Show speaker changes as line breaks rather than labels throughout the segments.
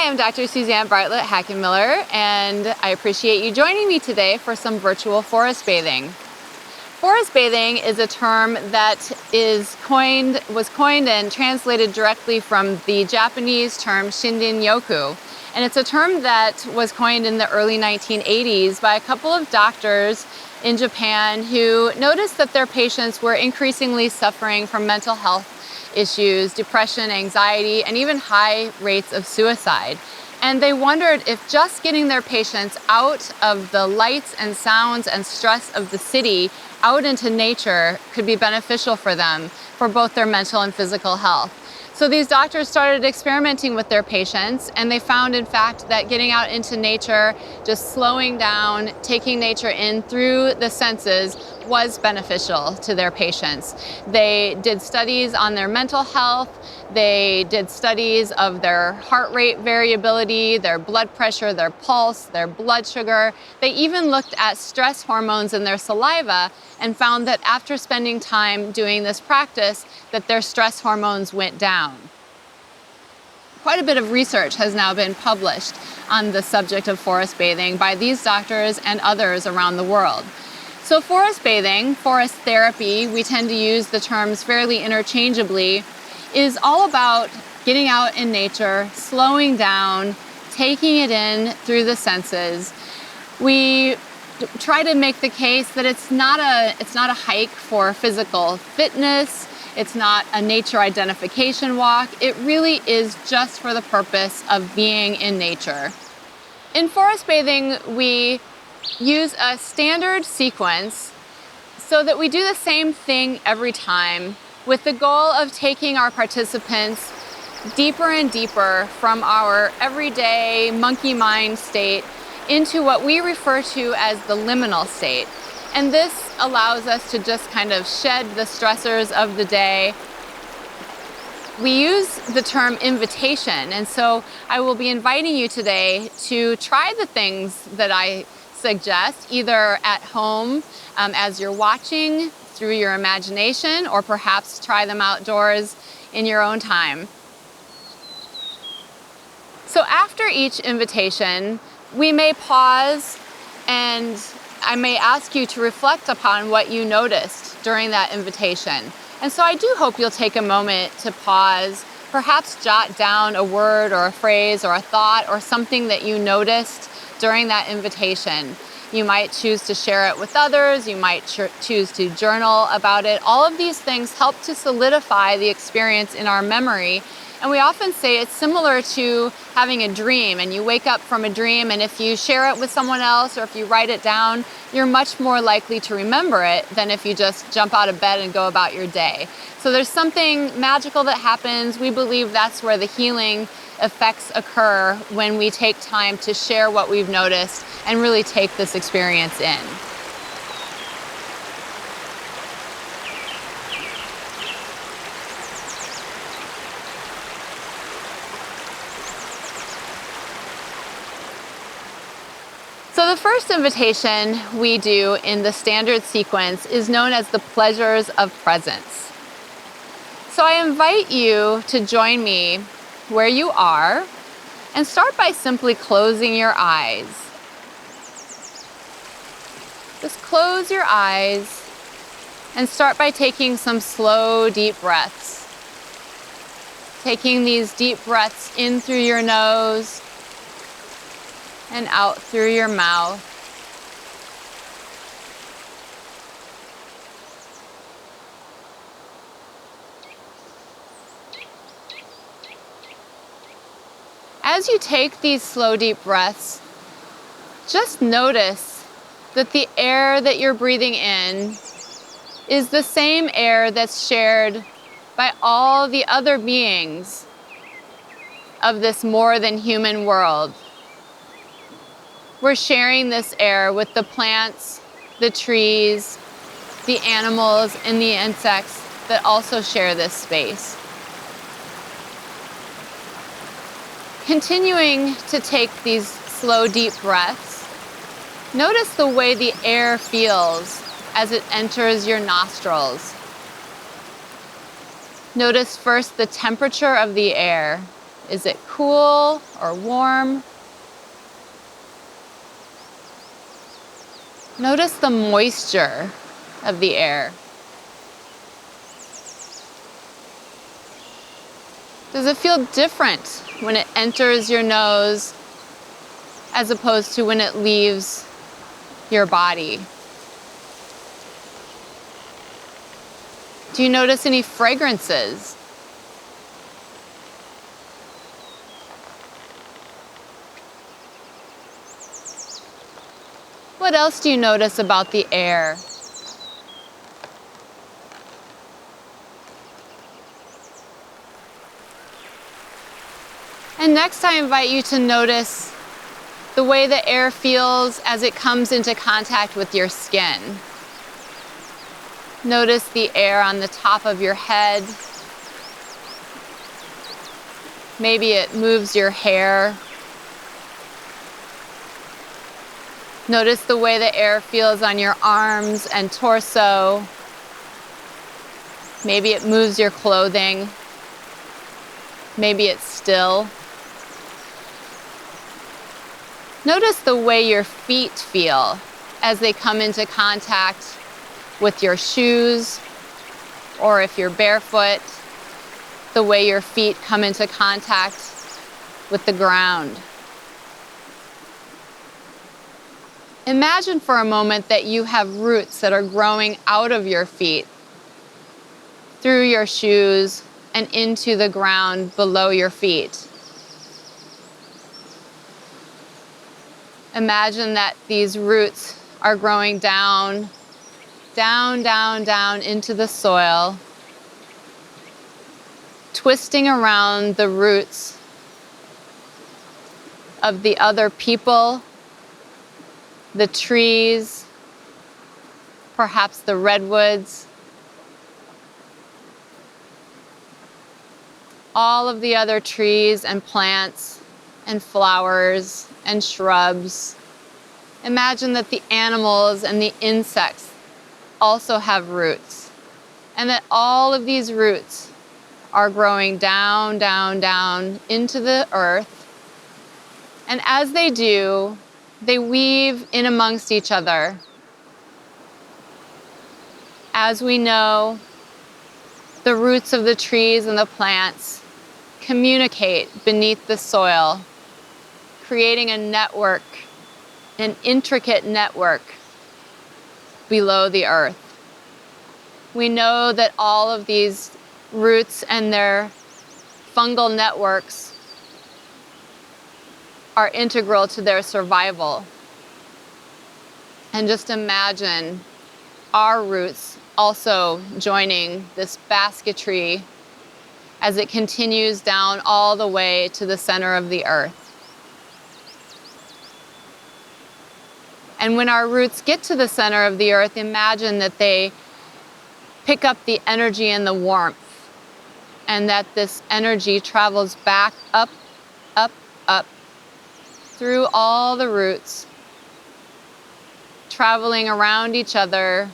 Hi, I'm Dr. Suzanne Bartlett Hackenmiller, and I appreciate you joining me today for some virtual forest bathing. Forest bathing is a term that was coined and translated directly from the Japanese term Shinden-yoku. And it's a term that was coined in the early 1980s by a couple of doctors in Japan who noticed that their patients were increasingly suffering from mental health issues, depression, anxiety, and even high rates of suicide. And they wondered if just getting their patients out of the lights and sounds and stress of the city out into nature could be beneficial for them, for both their mental and physical health. So these doctors started experimenting with their patients, and they found, in fact, that getting out into nature, just slowing down, taking nature in through the senses was beneficial to their patients. They did studies on their mental health. They did studies of their heart rate variability, their blood pressure, their pulse, their blood sugar. They even looked at stress hormones in their saliva and found that after spending time doing this practice, that their stress hormones went down. Quite a bit of research has now been published on the subject of forest bathing by these doctors and others around the world. So forest bathing, forest therapy, we tend to use the terms fairly interchangeably, is all about getting out in nature, slowing down, taking it in through the senses. We try to make the case that it's not a hike for physical fitness. It's not a nature identification walk. It really is just for the purpose of being in nature. In forest bathing, we use a standard sequence so that we do the same thing every time, with the goal of taking our participants deeper and deeper from our everyday monkey mind state into what we refer to as the liminal state. And this allows us to just kind of shed the stressors of the day. We use the term invitation, and so I will be inviting you today to try the things that I suggest, either at home as you're watching through your imagination, or perhaps try them outdoors in your own time. So after each invitation, we may pause, and I may ask you to reflect upon what you noticed during that invitation. And so I do hope you'll take a moment to pause, perhaps jot down a word or a phrase or a thought or something that you noticed during that invitation. You might choose to share it with others. You might choose to journal about it. All of these things help to solidify the experience in our memory. And we often say it's similar to having a dream, and you wake up from a dream, and if you share it with someone else or if you write it down, you're much more likely to remember it than if you just jump out of bed and go about your day. So there's something magical that happens. We believe that's where the healing effects occur, when we take time to share what we've noticed and really take this experience in. So the first invitation we do in the standard sequence is known as the pleasures of presence. So I invite you to join me where you are and start by simply closing your eyes. Just close your eyes and start by taking some slow, deep breaths. Taking these deep breaths in through your nose and out through your mouth. As you take these slow, deep breaths, just notice that the air that you're breathing in is the same air that's shared by all the other beings of this more than human world. We're sharing this air with the plants, the trees, the animals, and the insects that also share this space. Continuing to take these slow, deep breaths, notice the way the air feels as it enters your nostrils. Notice first the temperature of the air. Is it cool or warm? Notice the moisture of the air. Does it feel different when it enters your nose as opposed to when it leaves your body? Do you notice any fragrances? What else do you notice about the air? And next I invite you to notice the way the air feels as it comes into contact with your skin. Notice the air on the top of your head. Maybe it moves your hair. Notice the way the air feels on your arms and torso. Maybe it moves your clothing. Maybe it's still. Notice the way your feet feel as they come into contact with your shoes, or if you're barefoot, the way your feet come into contact with the ground. Imagine for a moment that you have roots that are growing out of your feet, through your shoes, and into the ground below your feet. Imagine that these roots are growing down, down, down, down into the soil, twisting around the roots of the other people, the trees, perhaps the redwoods, all of the other trees and plants and flowers and shrubs. Imagine that the animals and the insects also have roots, and that all of these roots are growing down, down, down into the earth. And as they do, they weave in amongst each other. As we know, the roots of the trees and the plants communicate beneath the soil, creating a network, an intricate network below the earth. We know that all of these roots and their fungal networks are integral to their survival. And just imagine our roots also joining this basketry as it continues down all the way to the center of the earth. And when our roots get to the center of the earth, imagine that they pick up the energy and the warmth, and that this energy travels back up, up, up, through all the roots, traveling around each other,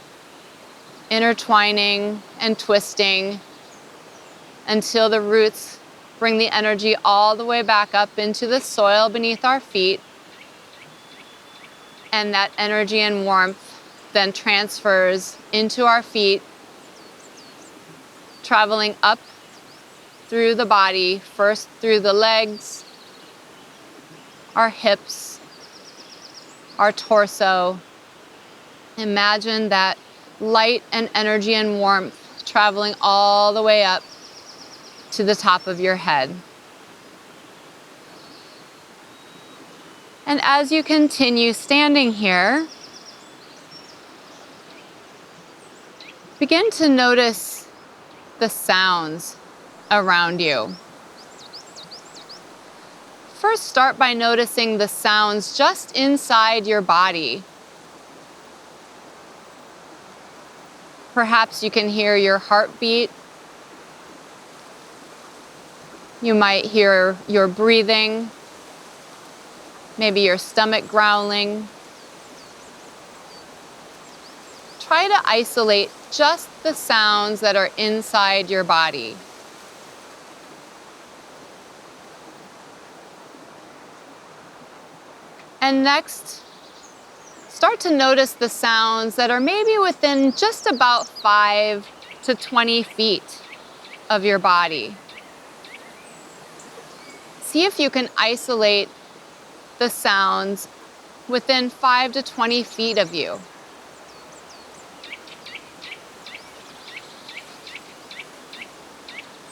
intertwining and twisting until the roots bring the energy all the way back up into the soil beneath our feet. And that energy and warmth then transfers into our feet, traveling up through the body, first through the legs, our hips, our torso. Imagine that light and energy and warmth traveling all the way up to the top of your head. And as you continue standing here, begin to notice the sounds around you. First, start by noticing the sounds just inside your body. Perhaps you can hear your heartbeat. You might hear your breathing, maybe your stomach growling. Try to isolate just the sounds that are inside your body. And next, start to notice the sounds that are maybe within just about 5 to 20 feet of your body. See if you can isolate the sounds within 5 to 20 feet of you.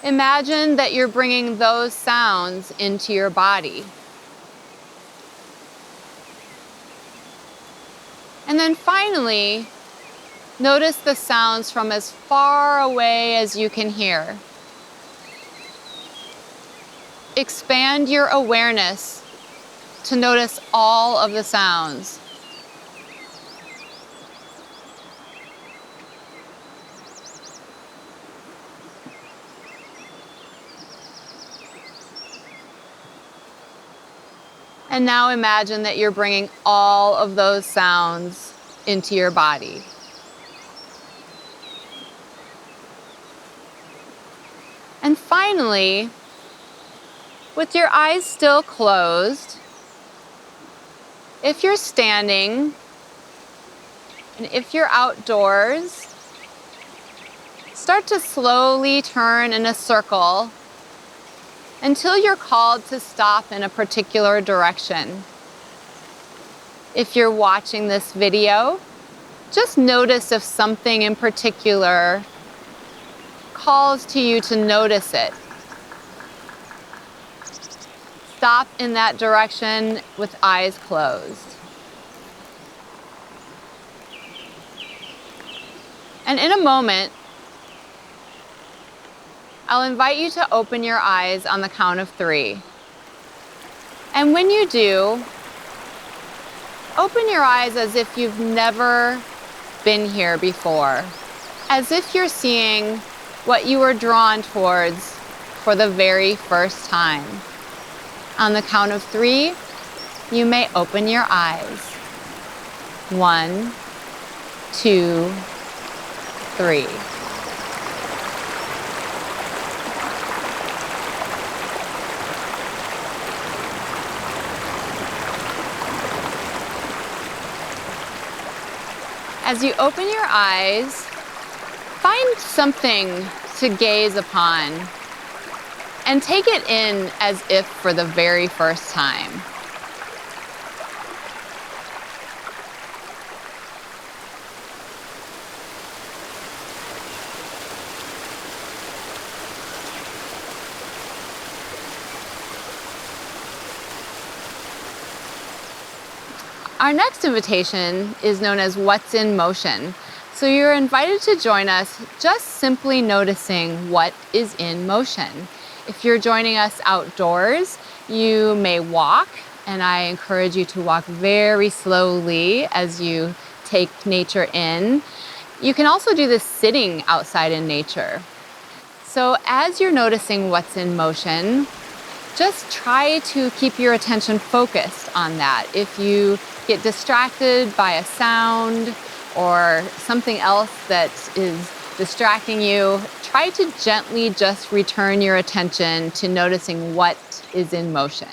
Imagine that you're bringing those sounds into your body. And then finally, notice the sounds from as far away as you can hear. Expand your awareness to notice all of the sounds. And now imagine that you're bringing all of those sounds into your body. And finally, with your eyes still closed, if you're standing and if you're outdoors, start to slowly turn in a circle until you're called to stop in a particular direction. If you're watching this video, just notice if something in particular calls to you to notice it. Stop in that direction with eyes closed. And in a moment, I'll invite you to open your eyes on the count of 3. And when you do, open your eyes as if you've never been here before, as if you're seeing what you were drawn towards for the very first time. On the count of 3, you may open your eyes. 1, 2, 3. As you open your eyes, find something to gaze upon and take it in as if for the very first time. Our next invitation is known as What's in Motion. So you're invited to join us just simply noticing what is in motion. If you're joining us outdoors, you may walk, and I encourage you to walk very slowly as you take nature in. You can also do this sitting outside in nature. So as you're noticing what's in motion, just try to keep your attention focused on that. If you get distracted by a sound or something else that is distracting you, try to gently just return your attention to noticing what is in motion.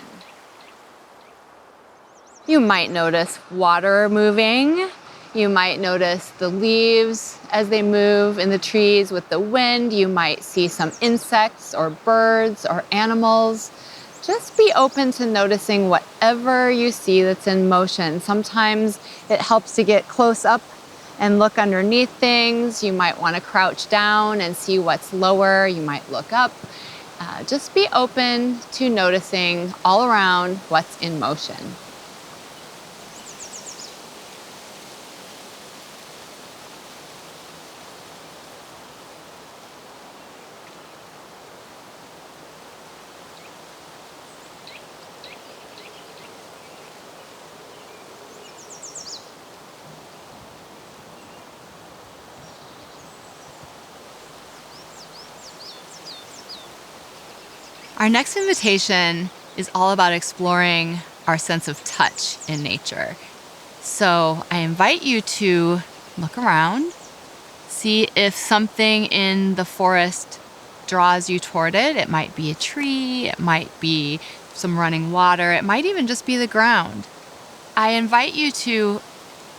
You might notice water moving. You might notice the leaves as they move in the trees with the wind. You might see some insects or birds or animals. Just be open to noticing whatever you see that's in motion. Sometimes it helps to get close up and look underneath things. You might want to crouch down and see what's lower. You might look up. Just be open to noticing all around what's in motion. Our next invitation is all about exploring our sense of touch in nature. So I invite you to look around, see if something in the forest draws you toward it. It might be a tree, it might be some running water, it might even just be the ground. I invite you to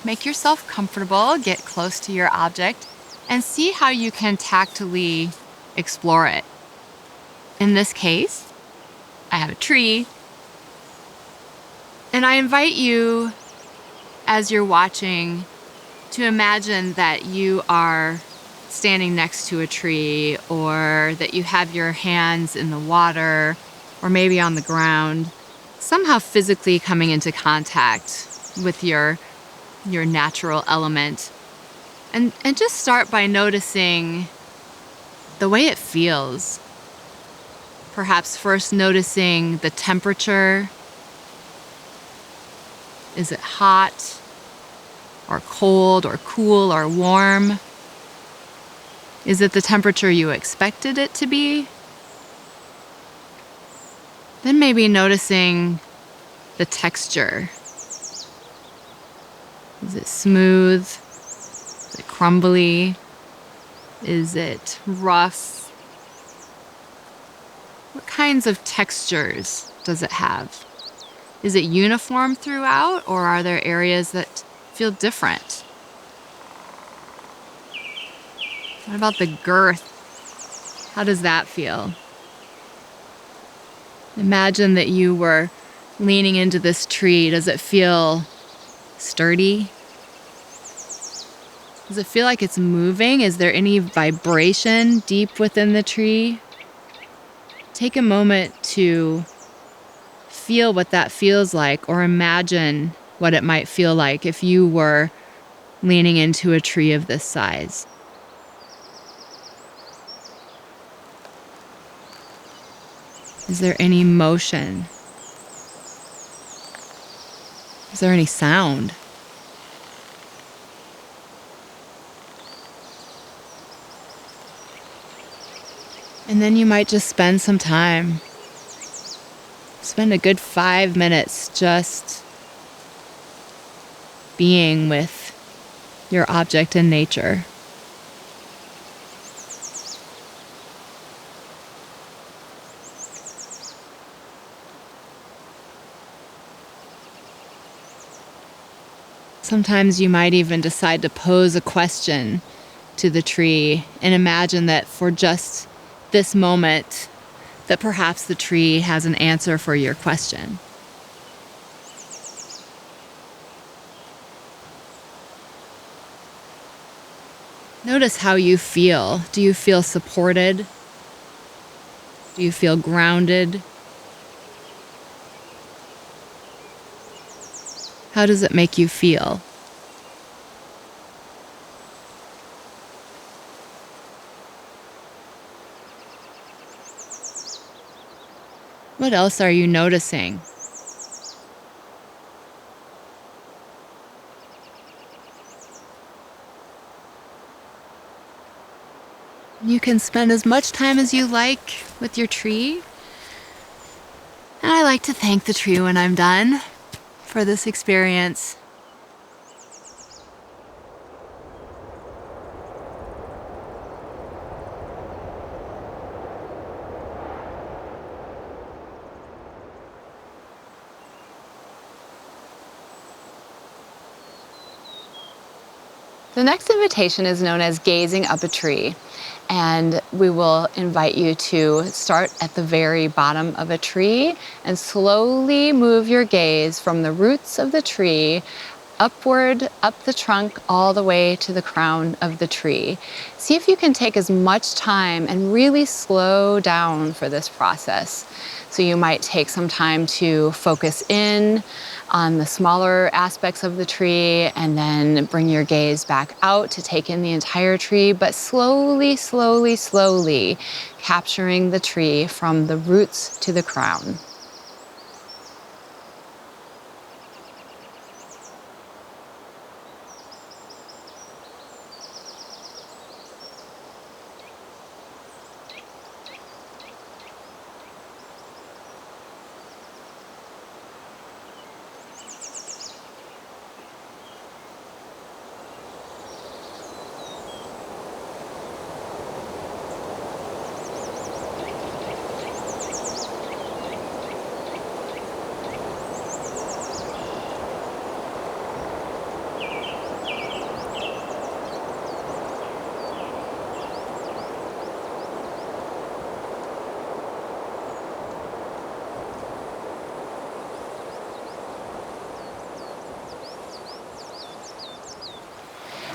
make yourself comfortable, get close to your object, and see how you can tactily explore it. In this case, I have a tree, and I invite you, as you're watching, to imagine that you are standing next to a tree, or that you have your hands in the water, or maybe on the ground, somehow physically coming into contact with your natural element. And just start by noticing the way it feels. Perhaps first noticing the temperature. Is it hot, or cold, or cool, or warm? Is it the temperature you expected it to be? Then maybe noticing the texture. Is it smooth? Is it crumbly? Is it rough? What kinds of textures does it have? Is it uniform throughout, or are there areas that feel different? What about the girth? How does that feel? Imagine that you were leaning into this tree. Does it feel sturdy? Does it feel like it's moving? Is there any vibration deep within the tree? Take a moment to feel what that feels like, or imagine what it might feel like if you were leaning into a tree of this size. Is there any motion? Is there any sound? And then you might just spend some time. Spend a good 5 minutes just being with your object in nature. Sometimes you might even decide to pose a question to the tree and imagine that for just this moment, that perhaps the tree has an answer for your question. Notice how you feel. Do you feel supported? Do you feel grounded? How does it make you feel? What else are you noticing? You can spend as much time as you like with your tree. And I like to thank the tree when I'm done for this experience. The next invitation is known as gazing up a tree. And we will invite you to start at the very bottom of a tree and slowly move your gaze from the roots of the tree upward, up the trunk, all the way to the crown of the tree. See if you can take as much time and really slow down for this process. So you might take some time to focus in on the smaller aspects of the tree and then bring your gaze back out to take in the entire tree, but slowly, slowly, slowly capturing the tree from the roots to the crown.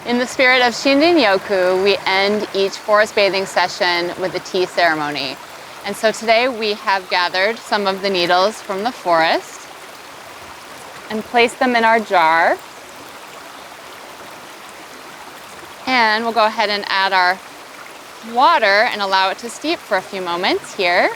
In the spirit of Shinrin-yoku, we end each forest bathing session with a tea ceremony. And so today we have gathered some of the needles from the forest and placed them in our jar. And we'll go ahead and add our water and allow it to steep for a few moments here.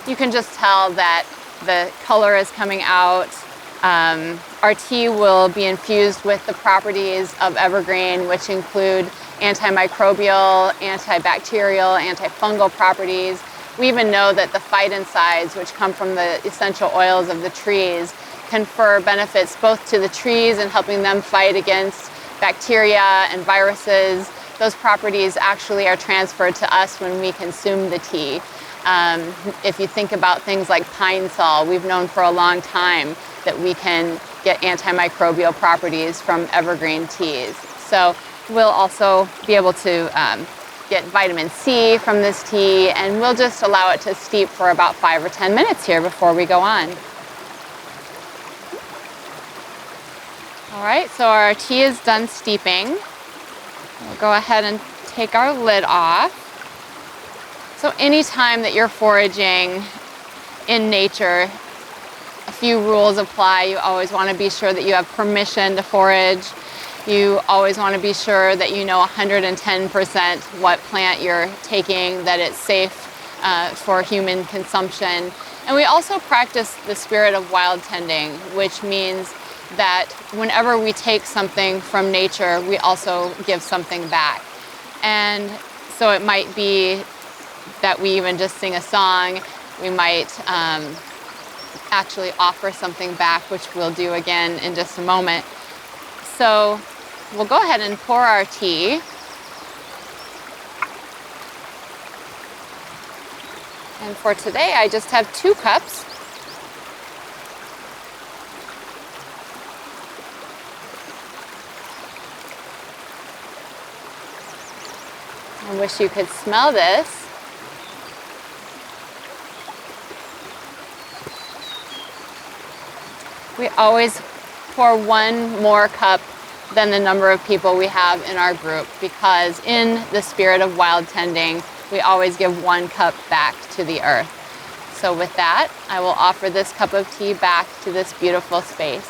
You can just tell that the color is coming out. Our tea will be infused with the properties of evergreen, which include antimicrobial, antibacterial, antifungal properties. We even know that the phytoncides, which come from the essential oils of the trees, confer benefits both to the trees and helping them fight against bacteria and viruses. Those properties actually are transferred to us when we consume the tea. If you think about things like pine sol, we've known for a long time that we can get antimicrobial properties from evergreen teas. So we'll also be able to get vitamin C from this tea, and we'll just allow it to steep for about 5 or 10 minutes here before we go on. All right, so our tea is done steeping. We'll go ahead and take our lid off. So anytime that you're foraging in nature, a few rules apply. You always want to be sure that you have permission to forage. You always want to be sure that you know 110% what plant you're taking, that it's safe for human consumption. And we also practice the spirit of wild tending, which means that whenever we take something from nature, we also give something back. And so it might be that we even just sing a song. We might actually offer something back, which we'll do again in just a moment. So we'll go ahead and pour our tea. And for today, I just have 2 cups. I wish you could smell this. We always pour 1 more cup than the number of people we have in our group, because in the spirit of wild tending, we always give 1 cup back to the earth. So with that, I will offer this cup of tea back to this beautiful space.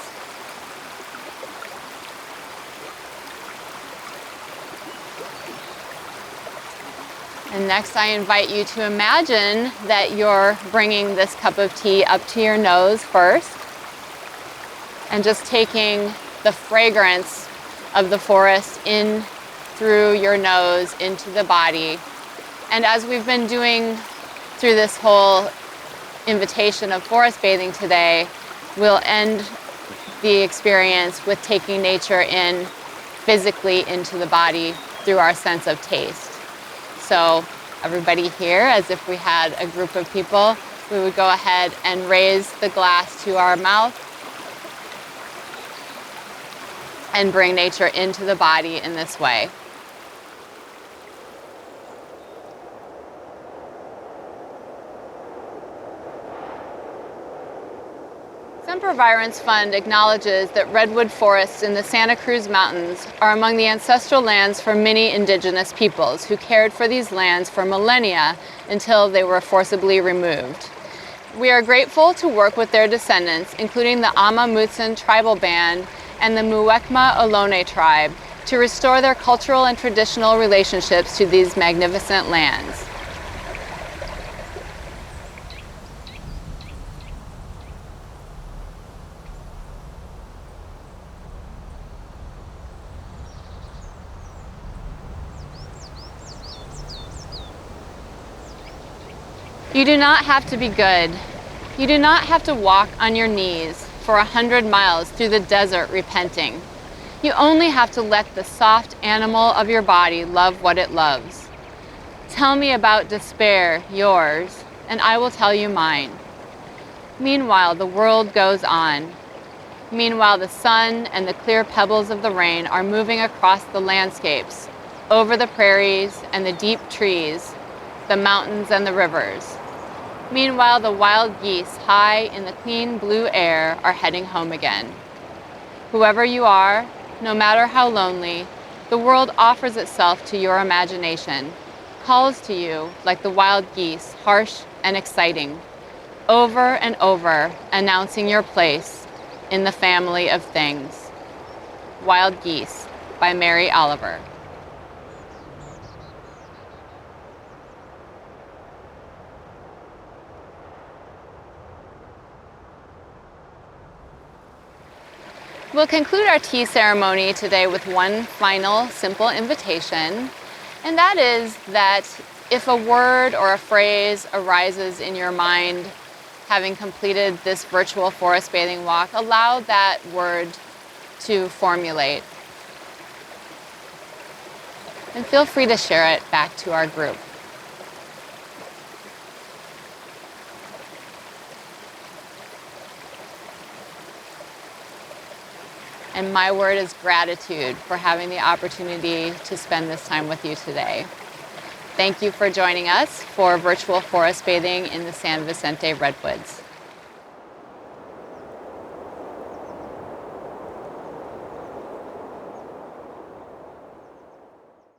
And next, I invite you to imagine that you're bringing this cup of tea up to your nose first, and just taking the fragrance of the forest in through your nose into the body. And as we've been doing through this whole invitation of forest bathing today, we'll end the experience with taking nature in physically into the body through our sense of taste. So everybody here, as if we had a group of people, we would go ahead and raise the glass to our mouth and bring nature into the body in this way. Sempervirens Fund acknowledges that redwood forests in the Santa Cruz Mountains are among the ancestral lands for many indigenous peoples who cared for these lands for millennia until they were forcibly removed. We are grateful to work with their descendants, including the Ama Mutsun tribal band and the Muwekma Ohlone tribe, to restore their cultural and traditional relationships to these magnificent lands. You do not have to be good. You do not have to walk on your knees for 100 miles through the desert repenting. You only have to let the soft animal of your body love what it loves. Tell me about despair, yours, and I will tell you mine. Meanwhile, the world goes on. Meanwhile, the sun and the clear pebbles of the rain are moving across the landscapes, over the prairies and the deep trees, the mountains and the rivers. Meanwhile, the wild geese high in the clean blue air are heading home again. Whoever you are, no matter how lonely, the world offers itself to your imagination, calls to you like the wild geese, harsh and exciting, over and over announcing your place in the family of things. Wild Geese by Mary Oliver. We'll conclude our tea ceremony today with one final simple invitation, and that is that if a word or a phrase arises in your mind having completed this virtual forest bathing walk, allow that word to formulate. And feel free to share it back to our group. And my word is gratitude for having the opportunity to spend this time with you today. Thank you for joining us for virtual forest bathing in the San Vicente Redwoods.